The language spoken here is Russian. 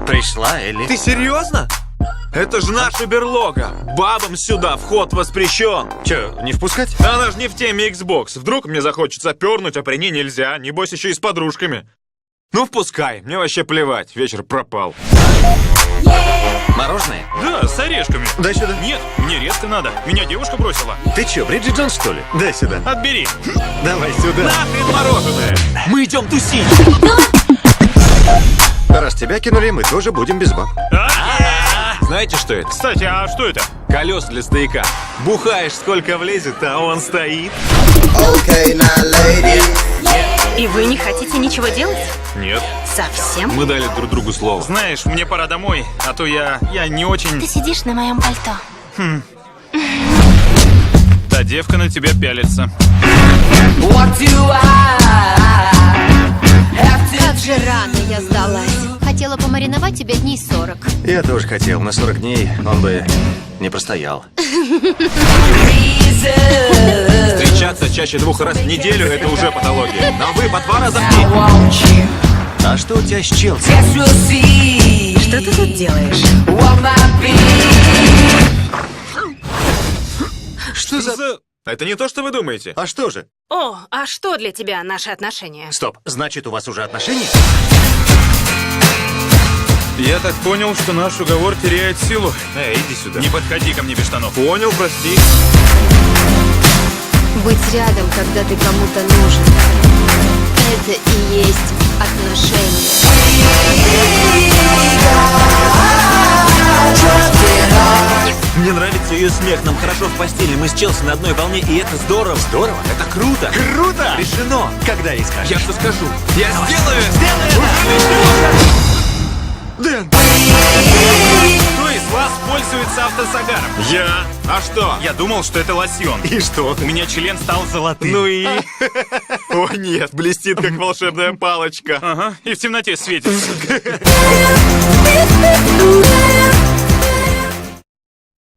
Пришла Элли. Ты серьезно? Это же наша берлога. Бабам сюда вход воспрещен. Че, не впускать? Она же не в теме Xbox. Вдруг мне захочется пернуть, а при ней нельзя. Небось еще и с подружками. Ну, впускай. Мне вообще плевать. Вечер пропал. Мороженое? Да, с орешками. Дай сюда. Нет, мне резко надо. Меня девушка бросила. Ты че, Бриджит Джонс, что ли? Дай сюда. Отбери. Давай сюда. Нахрен мороженое. Мы идем тусить. Раз тебя кинули, мы тоже будем без баб. Знаете, что это? Кстати, а что это? Колес для стояка. Бухаешь, сколько влезет, а он стоит. Okay, now, ladies. И вы не хотите ничего делать? Нет. Совсем? Мы дали друг другу слово. Знаешь, мне пора домой, а то я не очень... Ты сидишь на моем пальто. Та девка на тебя пялится. Как же рано я сдалась. Хотела помариновать тебя дней 40. Я тоже хотел. На 40 дней он бы не простоял. Встречаться чаще 2 раз в неделю — это уже патология. Но вы по 2 раза в день. А что у тебя с Челси? Что ты тут делаешь? Что за... Это не то, что вы думаете. А что же? О, а что для тебя наши отношения? Стоп, значит, у вас уже отношения? Я так понял, что наш уговор теряет силу. Эй, иди сюда. Не подходи ко мне без штанов. Понял, прости. Быть рядом, когда ты кому-то нужен. Это и есть отношения. Мне нравится ее смех. Нам хорошо в постели. Мы с Челси на одной волне, и это здорово. Здорово. Это круто. Круто! Решено. Когда ей скажешь? Я что скажу? Я сделаю это! Дэн! Кто из вас пользуется автозагаром? Я. А что? Я думал, что это лосьон. И что? У меня член стал золотым. Ну и? О нет, блестит как волшебная палочка. Ага, и в темноте светится.